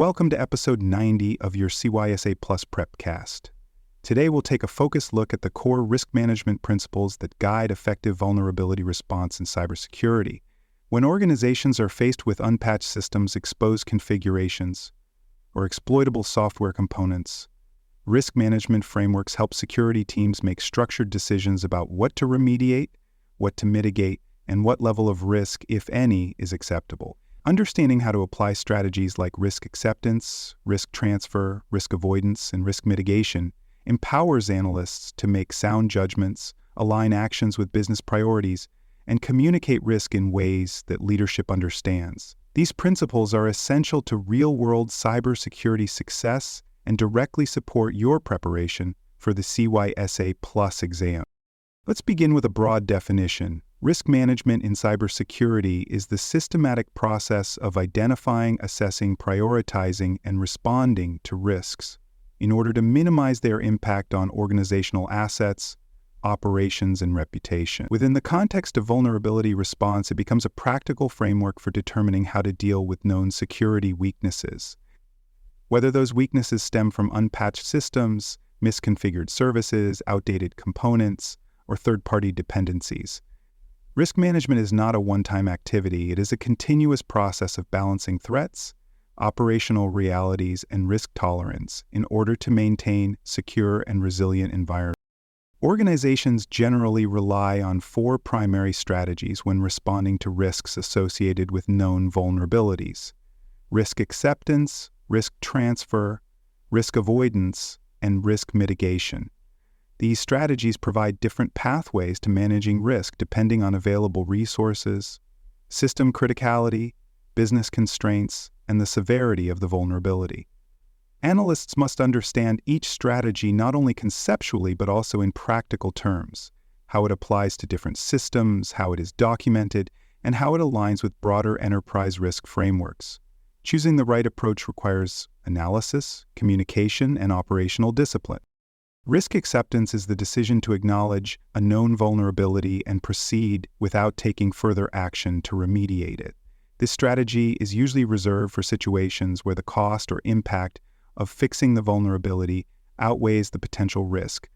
welcome to episode 90 of your CySA Plus Prepcast. Today we'll take a focused look at the core risk management principles that guide effective vulnerability response in cybersecurity. When organizations are faced with unpatched systems, exposed configurations, or exploitable software components, risk management frameworks help security teams make structured decisions about what to remediate, what to mitigate, and what level of risk, if any, is acceptable. Understanding how to apply strategies like risk acceptance, risk transfer, risk avoidance, and risk mitigation empowers analysts to make sound judgments, align actions with business priorities, and communicate risk in ways that leadership understands. These principles are essential to real-world cybersecurity success and directly support your preparation for the CySA Plus exam. Let's begin with a broad definition. Risk management in cybersecurity is the systematic process of identifying, assessing, prioritizing, and responding to risks in order to minimize their impact on organizational assets, operations, and reputation. Within the context of vulnerability response, it becomes a practical framework for determining how to deal with known security weaknesses. Whether those weaknesses stem from unpatched systems, misconfigured services, outdated components, or third-party dependencies. Risk management is not a one-time activity. It is a continuous process of balancing threats, operational realities, and risk tolerance in order to maintain secure and resilient environments. Organizations generally rely on four primary strategies when responding to risks associated with known vulnerabilities: risk acceptance, risk transfer, risk avoidance, and risk mitigation. These strategies provide different pathways to managing risk depending on available resources, system criticality, business constraints, and the severity of the vulnerability. Analysts must understand each strategy not only conceptually but also in practical terms, how it applies to different systems, how it is documented, and how it aligns with broader enterprise risk frameworks. Choosing the right approach requires analysis, communication, and operational discipline. Risk acceptance is the decision to acknowledge a known vulnerability and proceed without taking further action to remediate it. This strategy is usually reserved for situations where the cost or impact of fixing the vulnerability outweighs the potential risk,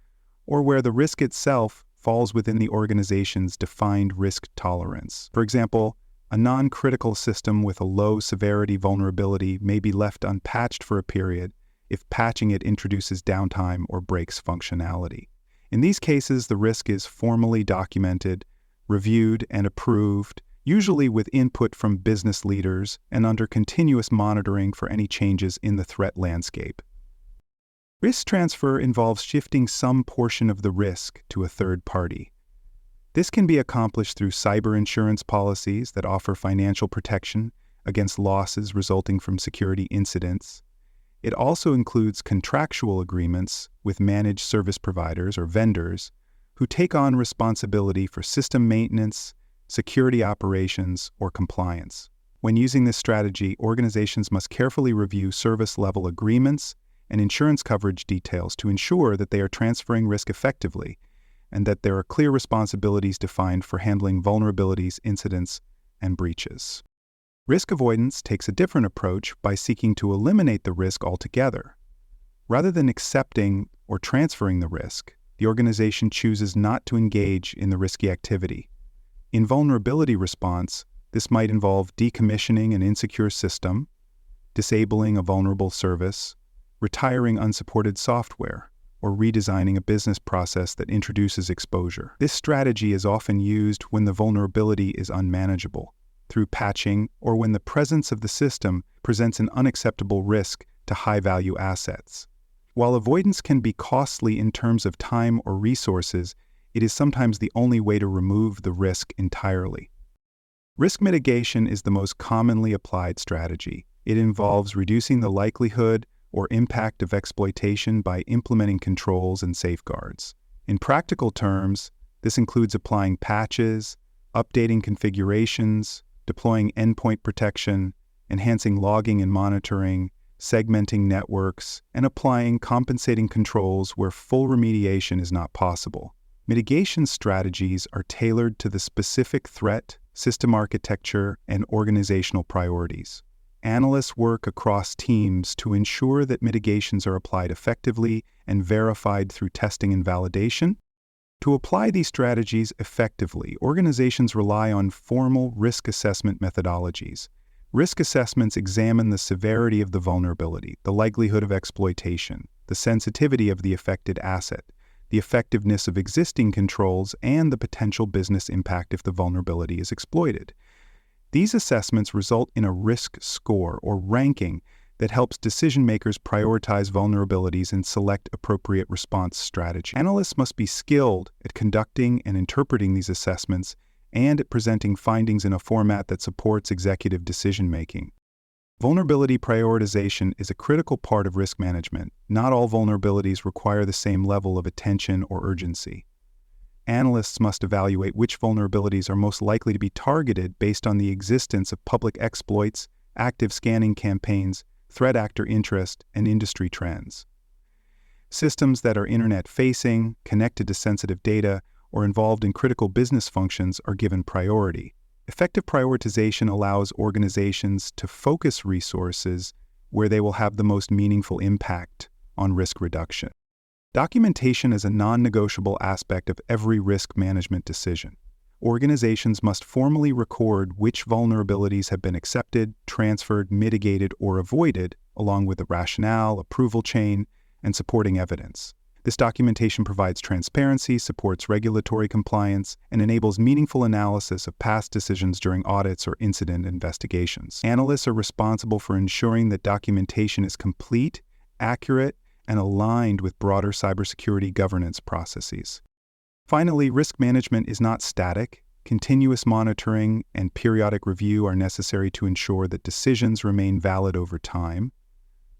or where the risk itself falls within the organization's defined risk tolerance. For example, a non-critical system with a low-severity vulnerability may be left unpatched for a period if patching it introduces downtime or breaks functionality. In these cases, the risk is formally documented, reviewed, and approved, usually with input from business leaders and under continuous monitoring for any changes in the threat landscape. Risk transfer involves shifting some portion of the risk to a third party. This can be accomplished through cyber insurance policies that offer financial protection against losses resulting from security incidents. It also includes contractual agreements with managed service providers or vendors who take on responsibility for system maintenance, security operations, or compliance. When using this strategy, organizations must carefully review service-level agreements and insurance coverage details to ensure that they are transferring risk effectively and that there are clear responsibilities defined for handling vulnerabilities, incidents, and breaches. Risk avoidance takes a different approach by seeking to eliminate the risk altogether. Rather than accepting or transferring the risk, the organization chooses not to engage in the risky activity. In vulnerability response, this might involve decommissioning an insecure system, disabling a vulnerable service, retiring unsupported software, or redesigning a business process that introduces exposure. This strategy is often used when the vulnerability is unmanageable, through patching, or when the presence of the system presents an unacceptable risk to high-value assets. While avoidance can be costly in terms of time or resources, it is sometimes the only way to remove the risk entirely. Risk mitigation is the most commonly applied strategy. It involves reducing the likelihood or impact of exploitation by implementing controls and safeguards. In practical terms, this includes applying patches, updating configurations, deploying endpoint protection, enhancing logging and monitoring, segmenting networks, and applying compensating controls where full remediation is not possible. Mitigation strategies are tailored to the specific threat, system architecture, and organizational priorities. Analysts work across teams to ensure that mitigations are applied effectively and verified through testing and validation. To apply these strategies effectively, organizations rely on formal risk assessment methodologies. Risk assessments examine the severity of the vulnerability, the likelihood of exploitation, the sensitivity of the affected asset, the effectiveness of existing controls, and the potential business impact if the vulnerability is exploited. These assessments result in a risk score or ranking that helps decision-makers prioritize vulnerabilities and select appropriate response strategies. Analysts must be skilled at conducting and interpreting these assessments and at presenting findings in a format that supports executive decision-making. Vulnerability prioritization is a critical part of risk management. Not all vulnerabilities require the same level of attention or urgency. Analysts must evaluate which vulnerabilities are most likely to be targeted based on the existence of public exploits, active scanning campaigns, threat actor interest, and industry trends. Systems that are internet-facing, connected to sensitive data, or involved in critical business functions are given priority. Effective prioritization allows organizations to focus resources where they will have the most meaningful impact on risk reduction. Documentation is a non-negotiable aspect of every risk management decision. Organizations must formally record which vulnerabilities have been accepted, transferred, mitigated, or avoided, along with the rationale, approval chain, and supporting evidence. This documentation provides transparency, supports regulatory compliance, and enables meaningful analysis of past decisions during audits or incident investigations. Analysts are responsible for ensuring that documentation is complete, accurate, and aligned with broader cybersecurity governance processes. Finally, risk management is not static. Continuous monitoring and periodic review are necessary to ensure that decisions remain valid over time.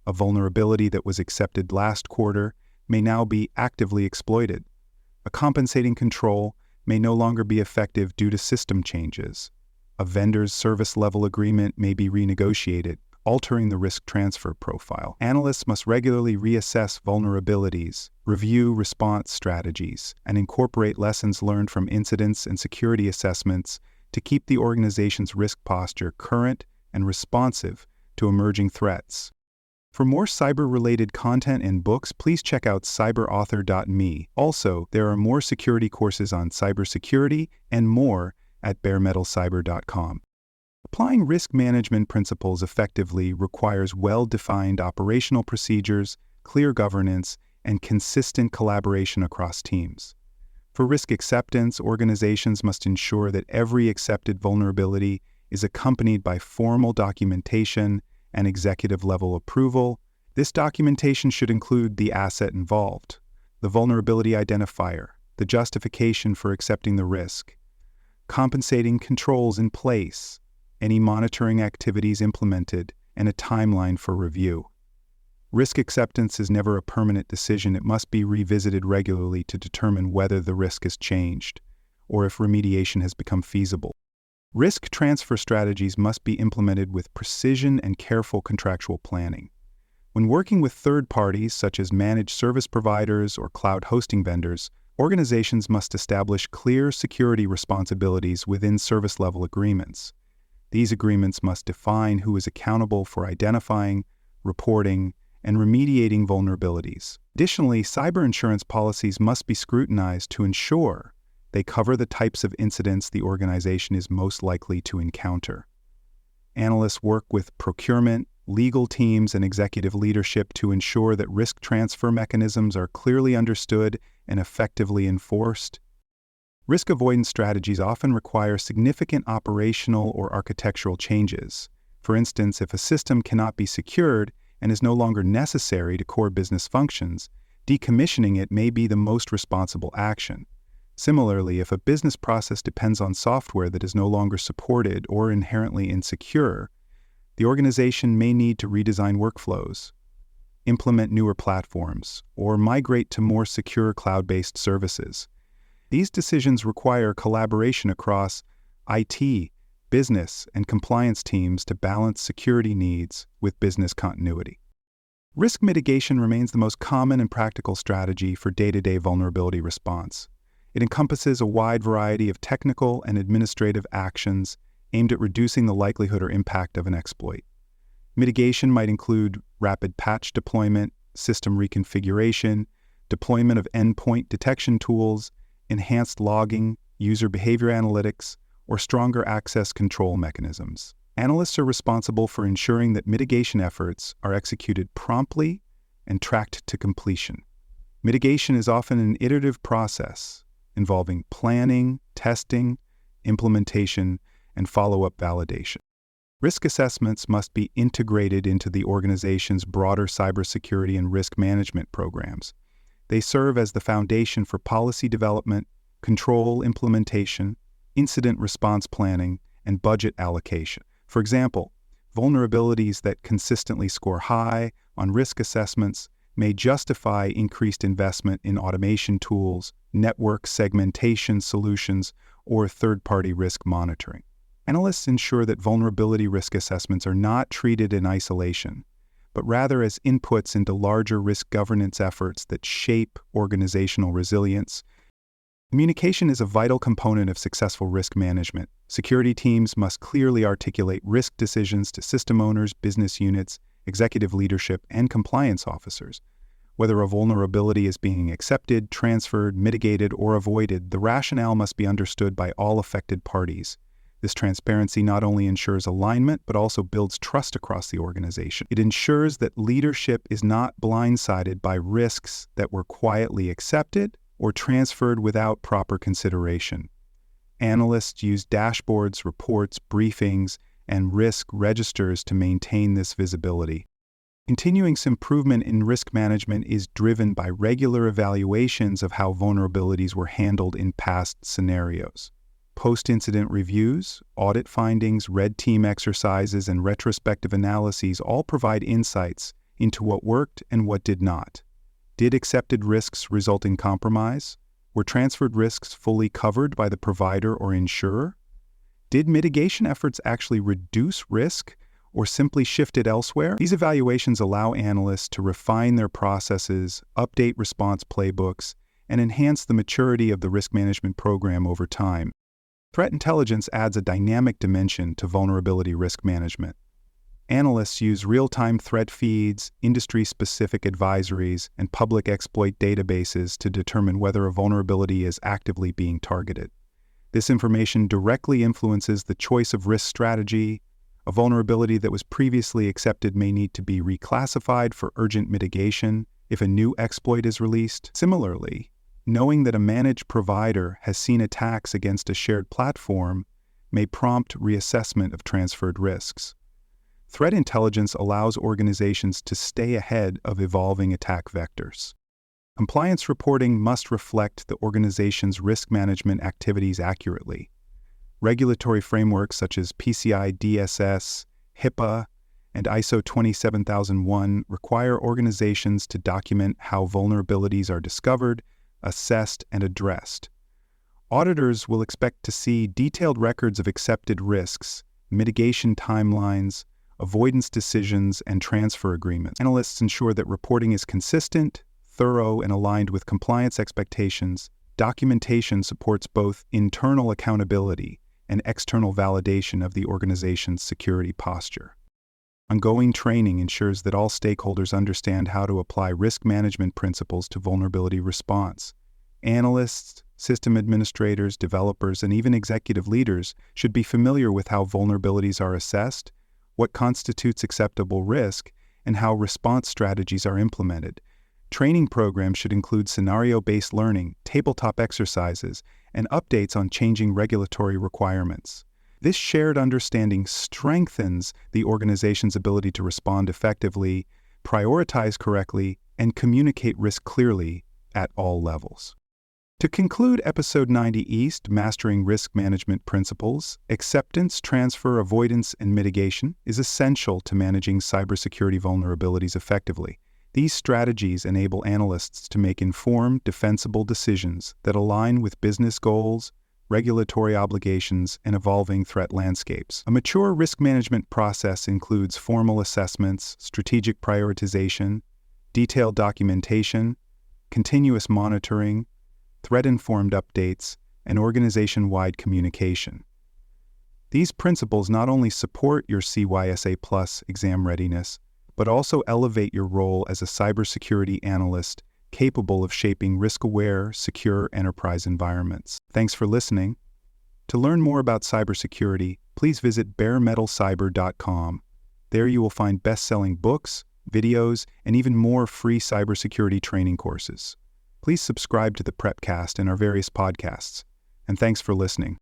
A vulnerability that was accepted last quarter may now be actively exploited. A compensating control may no longer be effective due to system changes. A vendor's service level agreement may be renegotiated, altering the risk transfer profile. Analysts must regularly reassess vulnerabilities, review response strategies, and incorporate lessons learned from incidents and security assessments to keep the organization's risk posture current and responsive to emerging threats. For more cyber-related content and books, please check out cyberauthor.me. Also, there are more security courses on cybersecurity and more at baremetalcyber.com. Applying risk management principles effectively requires well-defined operational procedures, clear governance, and consistent collaboration across teams. For risk acceptance, organizations must ensure that every accepted vulnerability is accompanied by formal documentation and executive-level approval. This documentation should include the asset involved, the vulnerability identifier, the justification for accepting the risk, compensating controls in place, any monitoring activities implemented, and a timeline for review. Risk acceptance is never a permanent decision. It must be revisited regularly to determine whether the risk has changed or if remediation has become feasible. Risk transfer strategies must be implemented with precision and careful contractual planning. When working with third parties such as managed service providers or cloud hosting vendors, organizations must establish clear security responsibilities within service-level agreements. These agreements must define who is accountable for identifying, reporting, and remediating vulnerabilities. Additionally, cyber insurance policies must be scrutinized to ensure they cover the types of incidents the organization is most likely to encounter. Analysts work with procurement, legal teams, and executive leadership to ensure that risk transfer mechanisms are clearly understood and effectively enforced. Risk avoidance strategies often require significant operational or architectural changes. For instance, if a system cannot be secured and is no longer necessary to core business functions, decommissioning it may be the most responsible action. Similarly, if a business process depends on software that is no longer supported or inherently insecure, the organization may need to redesign workflows, implement newer platforms, or migrate to more secure cloud-based services. These decisions require collaboration across IT, business, and compliance teams to balance security needs with business continuity. Risk mitigation remains the most common and practical strategy for day-to-day vulnerability response. It encompasses a wide variety of technical and administrative actions aimed at reducing the likelihood or impact of an exploit. Mitigation might include rapid patch deployment, system reconfiguration, deployment of endpoint detection tools, enhanced logging, user behavior analytics, or stronger access control mechanisms. Analysts are responsible for ensuring that mitigation efforts are executed promptly and tracked to completion. Mitigation is often an iterative process involving planning, testing, implementation, and follow-up validation. Risk assessments must be integrated into the organization's broader cybersecurity and risk management programs. They serve as the foundation for policy development, control implementation, incident response planning, and budget allocation. For example, vulnerabilities that consistently score high on risk assessments may justify increased investment in automation tools, network segmentation solutions, or third-party risk monitoring. Analysts ensure that vulnerability risk assessments are not treated in isolation, but rather as inputs into larger risk governance efforts that shape organizational resilience. Communication is a vital component of successful risk management. Security teams must clearly articulate risk decisions to system owners, business units, executive leadership, and compliance officers. Whether a vulnerability is being accepted, transferred, mitigated, or avoided, the rationale must be understood by all affected parties. This transparency not only ensures alignment, but also builds trust across the organization. It ensures that leadership is not blindsided by risks that were quietly accepted or transferred without proper consideration. Analysts use dashboards, reports, briefings, and risk registers to maintain this visibility. Continuous improvement in risk management is driven by regular evaluations of how vulnerabilities were handled in past scenarios. Post-incident reviews, audit findings, red team exercises, and retrospective analyses all provide insights into what worked and what did not. Did accepted risks result in compromise? Were transferred risks fully covered by the provider or insurer? Did mitigation efforts actually reduce risk or simply shift it elsewhere? These evaluations allow analysts to refine their processes, update response playbooks, and enhance the maturity of the risk management program over time. Threat intelligence adds a dynamic dimension to vulnerability risk management. Analysts use real-time threat feeds, industry-specific advisories, and public exploit databases to determine whether a vulnerability is actively being targeted. This information directly influences the choice of risk strategy. A vulnerability that was previously accepted may need to be reclassified for urgent mitigation if a new exploit is released. Similarly, knowing that a managed provider has seen attacks against a shared platform may prompt reassessment of transferred risks. Threat intelligence allows organizations to stay ahead of evolving attack vectors. Compliance reporting must reflect the organization's risk management activities accurately. Regulatory frameworks such as PCI DSS, HIPAA, and ISO 27001 require organizations to document how vulnerabilities are discovered, assessed, and addressed. Auditors will expect to see detailed records of accepted risks, mitigation timelines, avoidance decisions, and transfer agreements. Analysts ensure that reporting is consistent, thorough, and aligned with compliance expectations. Documentation supports both internal accountability and external validation of the organization's security posture. Ongoing training ensures that all stakeholders understand how to apply risk management principles to vulnerability response. Analysts, system administrators, developers, and even executive leaders should be familiar with how vulnerabilities are assessed, what constitutes acceptable risk, and how response strategies are implemented. Training programs should include scenario-based learning, tabletop exercises, and updates on changing regulatory requirements. This shared understanding strengthens the organization's ability to respond effectively, prioritize correctly, and communicate risk clearly at all levels. To conclude Episode 90 East, Mastering Risk Management Principles, acceptance, transfer, avoidance, and mitigation is essential to managing cybersecurity vulnerabilities effectively. These strategies enable analysts to make informed, defensible decisions that align with business goals, regulatory obligations, and evolving threat landscapes. A mature risk management process includes formal assessments, strategic prioritization, detailed documentation, continuous monitoring, threat-informed updates, and organization-wide communication. These principles not only support your CySA Plus exam readiness, but also elevate your role as a cybersecurity analyst capable of shaping risk-aware, secure enterprise environments. Thanks for listening. To learn more about cybersecurity, please visit baremetalcyber.com. There you will find best-selling books, videos, and even more free cybersecurity training courses. Please subscribe to the Prepcast and our various podcasts. And thanks for listening.